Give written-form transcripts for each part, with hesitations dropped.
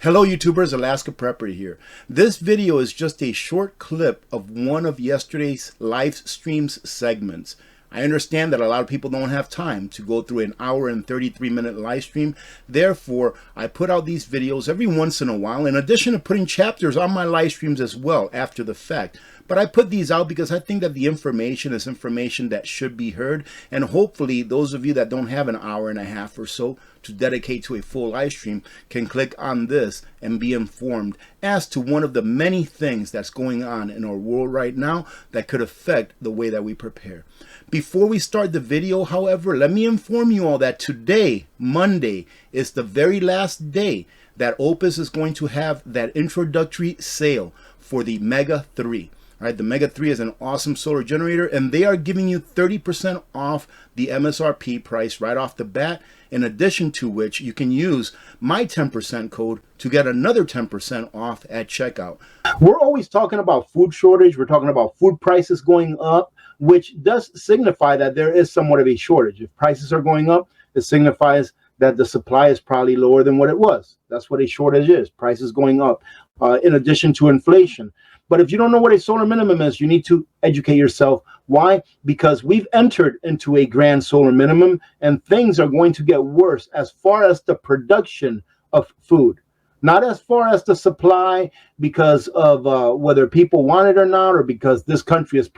Hello YouTubers, Alaska Prepper here. This video is just a short clip of one of yesterday's live streams segments. I understand that a lot of people don't have time to go through an hour and 33-minute live stream. Therefore, I put out these videos every once in a while, in addition to putting chapters on my live streams as well after the fact. But I put these out because I think that the information is information that should be heard, and hopefully those of you that don't have an hour and a half or so to dedicate to a full live stream can click on this and be informed as to one of the many things that's going on in our world right now that could affect the way that we prepare. Before we start the video, however, let me inform you all that today, Monday, is the very last day that Opus is going to have that introductory sale for the Mega 3. All right, the Mega 3 is an awesome solar generator, and they are giving you 30% off the MSRP price right off the bat, in addition to which you can use my 10% code to get another 10% off at checkout. We're always talking about food shortage. We're talking about food prices going up, which does signify that there is somewhat of a shortage. If prices are going up, it signifies that the supply is probably lower than what it was. That's what a shortage is, prices going up, in addition to inflation. But if you don't know what a solar minimum is, you need to educate yourself. Why? Because we've entered into a grand solar minimum, and things are going to get worse as far as the production of food. Not as far as the supply because of whether people want it or not, or because this country is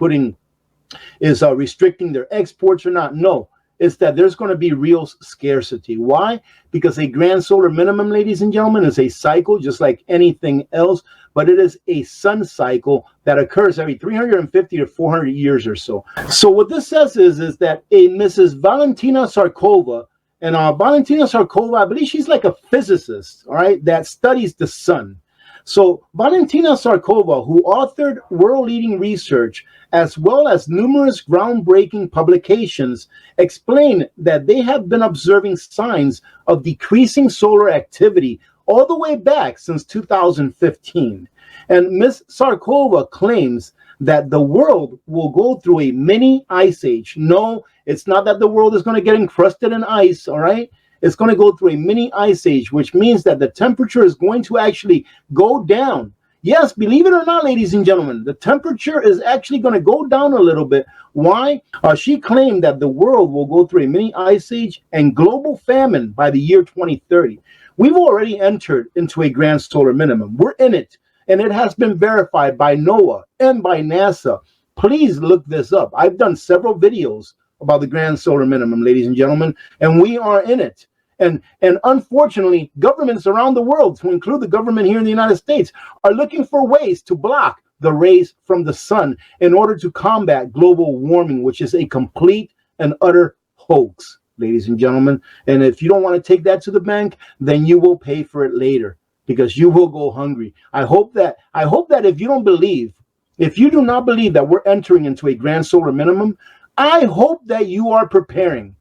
restricting their exports or not. No, it's that there's going to be real scarcity. Why? Because a grand solar minimum, ladies and gentlemen, is a cycle just like anything else, but it is a sun cycle that occurs every 350 to 400 years or so. So what this says is that a Mrs. Valentina Sarkova, and Valentina Sarkova, I believe she's like a physicist, all right, that studies the sun. So Valentina Sarkova, who authored world-leading research as well as numerous groundbreaking publications, explained that they have been observing signs of decreasing solar activity all the way back since 2015. And Ms. Sarkova claims that the world will go through a mini ice age. No, it's not that the world is going to get encrusted in ice, all right? It's going to go through a mini ice age, which means that the temperature is going to actually go down. Yes, believe it or not, ladies and gentlemen, the temperature is actually going to go down a little bit. Why? She claimed that the world will go through a mini ice age and global famine by the year 2030. We've already entered into a grand solar minimum. We're in it, and it has been verified by NOAA and by NASA. Please look this up. I've done several videos about the grand solar minimum, ladies and gentlemen, and we are in it. And unfortunately, governments around the world, to include the government here in the United States, are looking for ways to block the rays from the sun in order to combat global warming, which is a complete and utter hoax, ladies and gentlemen. And if you don't want to take that to the bank, then you will pay for it later, because you will go hungry. I hope that if you do not believe that we're entering into a grand solar minimum, I hope that you are preparing.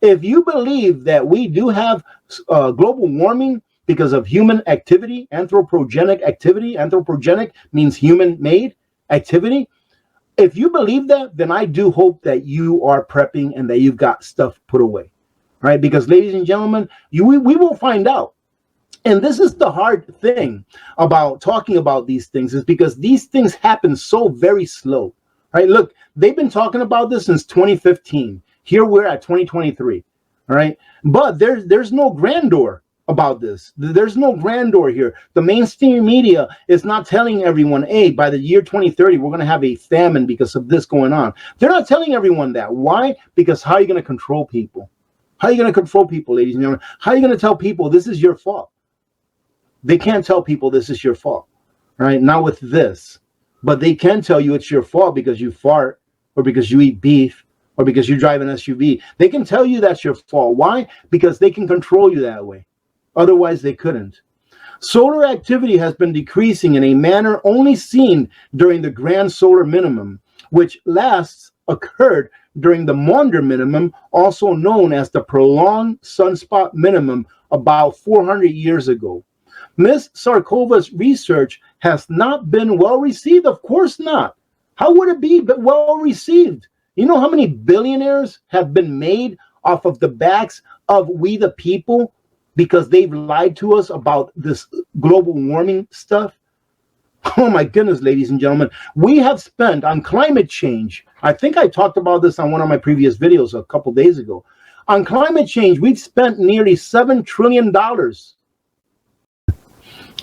If you believe that we do have global warming because of human activity, anthropogenic activity, anthropogenic means human-made activity. If you believe that, then I do hope that you are prepping and that you've got stuff put away, right? Because, ladies and gentlemen, we will find out. And this is the hard thing about talking about these things, is because these things happen so very slow, right? Look, they've been talking about this since 2015. Here we're at 2023, all right? But there's no grandeur about this. There's no grandeur here. The mainstream media is not telling everyone, hey, by the year 2030, we're going to have a famine because of this going on. They're not telling everyone that. Why? Because how are you going to control people? How are you going to control people, ladies and gentlemen? How are you going to tell people this is your fault? They can't tell people this is your fault, right? Not with this. But they can tell you it's your fault because you fart, or because you eat beef, or because you drive an SUV. They can tell you that's your fault. Why? Because they can control you that way. Otherwise, they couldn't. Solar activity has been decreasing in a manner only seen during the grand solar minimum, which last occurred during the Maunder minimum, also known as the prolonged sunspot minimum, about 400 years ago. Ms. Sarkova's research has not been well received. Of course not. How would it be well received? You know how many billionaires have been made off of the backs of we the people because they've lied to us about this global warming stuff, oh my goodness, ladies and gentlemen, we have spent on climate change. I think I talked about this on one of my previous videos a couple days ago. On climate change, we've spent nearly $7 trillion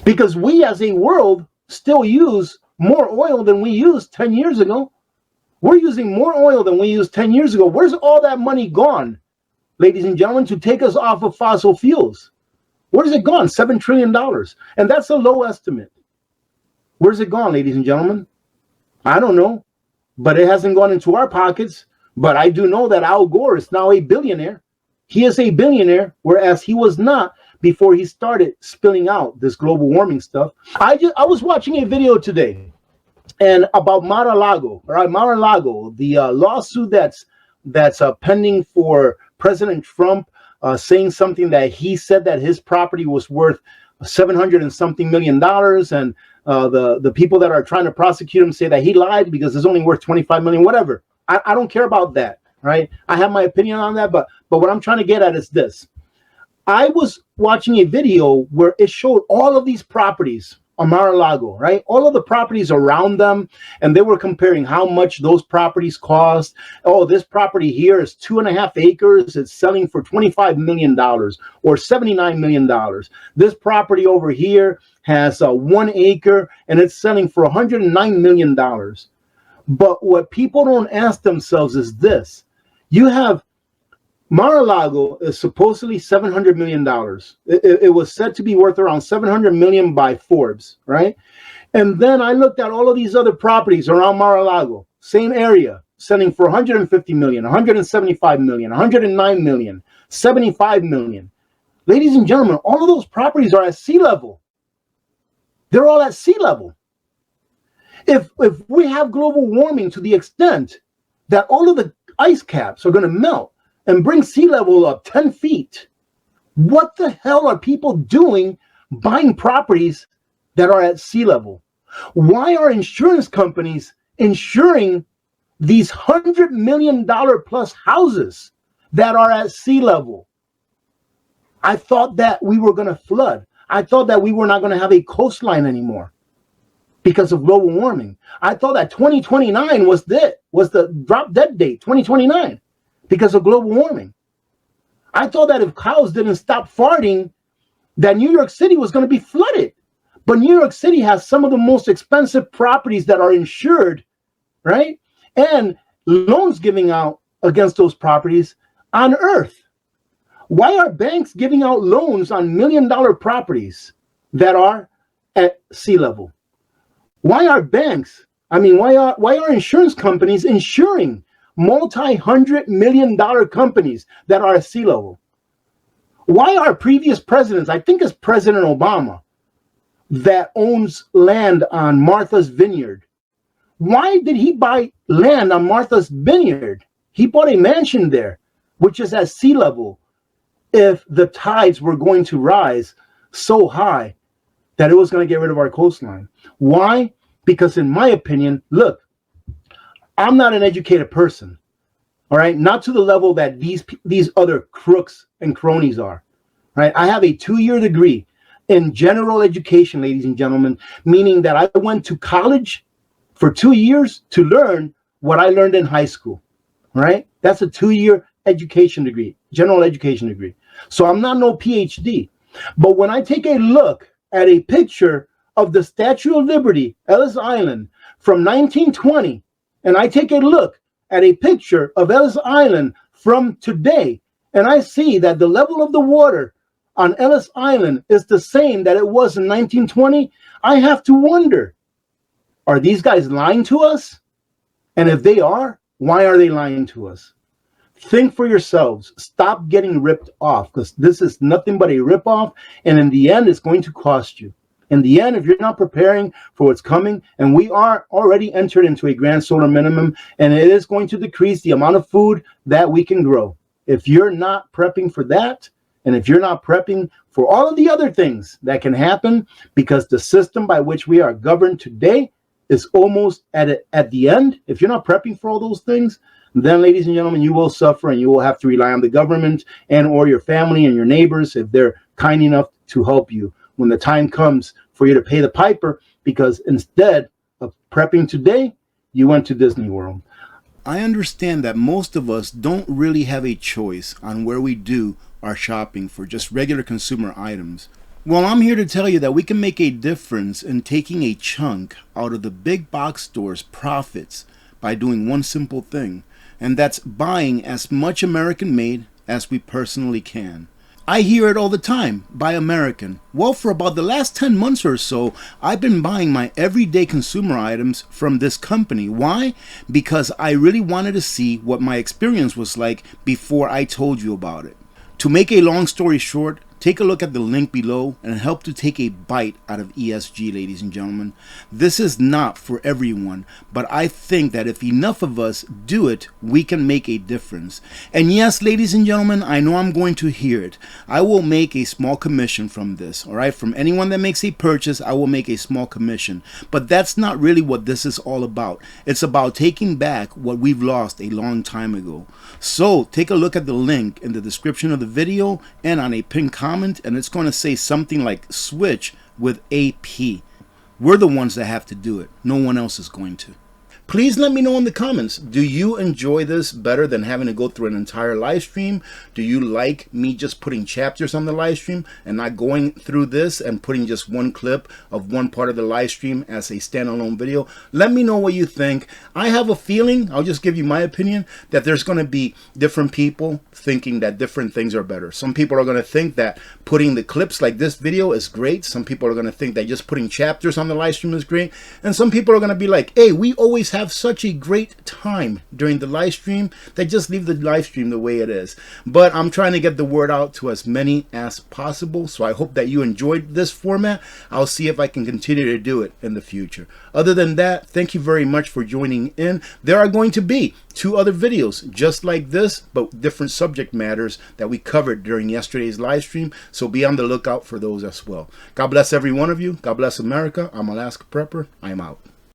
because we as a world still use more oil than we used 10 years ago. We're using more oil than we used 10 years ago. Where's all that money gone, ladies and gentlemen, to take us off of fossil fuels? Where's it gone? $7 trillion. And that's a low estimate. Where's it gone, ladies and gentlemen? I don't know, but it hasn't gone into our pockets. But I do know that Al Gore is now a billionaire. He is a billionaire, whereas he was not before he started spilling out this global warming stuff. I was watching a video today and about Mar-a-Lago, right? Mar-a-Lago, the lawsuit that's pending for President Trump, saying something that he said that his property was worth $700 and something million, and the people that are trying to prosecute him say that he lied because it's only worth 25 million, whatever. I don't care about that, right? I have my opinion on that, but what I'm trying to get at is this. I was watching a video where it showed all of these properties on Mar-a-Lago, right? All of the properties around them, and they were comparing how much those properties cost. Oh, this property here is 2.5 acres. It's selling for $25 million or $79 million. This property over here has 1 acre, and it's selling for $109 million. But what people don't ask themselves is this. You have Mar-a-Lago is supposedly $700 million. It was said to be worth around $700 million by Forbes, right? And then I looked at all of these other properties around Mar-a-Lago, same area, selling for $150 million, $175 million, $109 million, $75 million. Ladies and gentlemen, all of those properties are at sea level. They're all at sea level. If we have global warming to the extent that all of the ice caps are going to melt and bring sea level up 10 feet, what the hell are people doing buying properties that are at sea level? Why are insurance companies insuring these $100 million plus houses that are at sea level? I thought that we were going to flood. I thought that we were not going to have a coastline anymore because of global warming. I thought that 2029 was the drop dead date, 2029. Because of global warming. I thought that if cows didn't stop farting, that New York City was going to be flooded. But New York City has some of the most expensive properties that are insured, right? And loans giving out against those properties on earth. Why are banks giving out loans on $1 million properties that are at sea level? Why are why are insurance companies insuring multi-$100 million companies that are at sea level? Why are previous presidents, I think it's President Obama, that owns land on Martha's Vineyard? Why did he buy land on Martha's Vineyard? He bought a mansion there, which is at sea level, if the tides were going to rise so high that it was going to get rid of our coastline. Why? Because in my opinion, look, I'm not an educated person, all right? Not to the level that these other crooks and cronies are, right? I have a 2-year degree in general education, ladies and gentlemen, meaning that I went to college for 2 years to learn what I learned in high school, right? That's a 2-year education degree, general education degree. So I'm not no PhD. But when I take a look at a picture of the Statue of Liberty, Ellis Island, from 1920, and I take a look at a picture of Ellis Island from today, and I see that the level of the water on Ellis Island is the same that it was in 1920, I have to wonder, are these guys lying to us? And if they are, why are they lying to us? Think for yourselves. Stop getting ripped off, because this is nothing but a ripoff, and in the end, it's going to cost you. In the end, if you're not preparing for what's coming, and we are already entered into a grand solar minimum, and it is going to decrease the amount of food that we can grow. If you're not prepping for that, and if you're not prepping for all of the other things that can happen, because the system by which we are governed today is almost at the end, if you're not prepping for all those things, then, ladies and gentlemen, you will suffer, and you will have to rely on the government and or your family and your neighbors if they're kind enough to help you. when the time comes for you to pay the piper, because instead of prepping today, you went to Disney World. I understand that most of us don't really have a choice on where we do our shopping for just regular consumer items. Well, I'm here to tell you that we can make a difference in taking a chunk out of the big box store's profits by doing one simple thing, and that's buying as much American made as we personally can. I hear it all the time, buy American. Well, for about the last 10 months or so, I've been buying my everyday consumer items from this company. Why? Because I really wanted to see what my experience was like before I told you about it. To make a long story short, take a look at the link below and help to take a bite out of ESG, ladies and gentlemen. This is not for everyone, but I think that if enough of us do it, we can make a difference. And yes, ladies and gentlemen, I know I'm going to hear it. I will make a small commission from this, all right? From anyone that makes a purchase, I will make a small commission. But that's not really what this is all about. It's about taking back what we've lost a long time ago. So take a look at the link in the description of the video and on a pinned comment, and it's going to say something like switch with AP. We're the ones that have to do it. No one else is going to. Please let me know in the comments, do you enjoy this better than having to go through an entire live stream? Do you like me just putting chapters on the live stream and not going through this and putting just one clip of one part of the live stream as a standalone video? Let me know what you think. I have a feeling, I'll just give you my opinion, that there's going to be different people thinking that different things are better. Some people are going to think that putting the clips like this video is great. Some people are going to think that just putting chapters on the live stream is great. And some people are going to be like, hey, we always have such a great time during the live stream that just leave the live stream the way it is. But I'm trying to get the word out to as many as possible, so I hope that you enjoyed this format. I'll see if I can continue to do it in the future. Other than that, thank you very much for joining in. There are going to be 2 other videos just like this, but different subject matters that we covered during yesterday's live stream, so be on the lookout for those as well. God bless every one of you. God bless America. I'm Alaska Prepper. I'm out.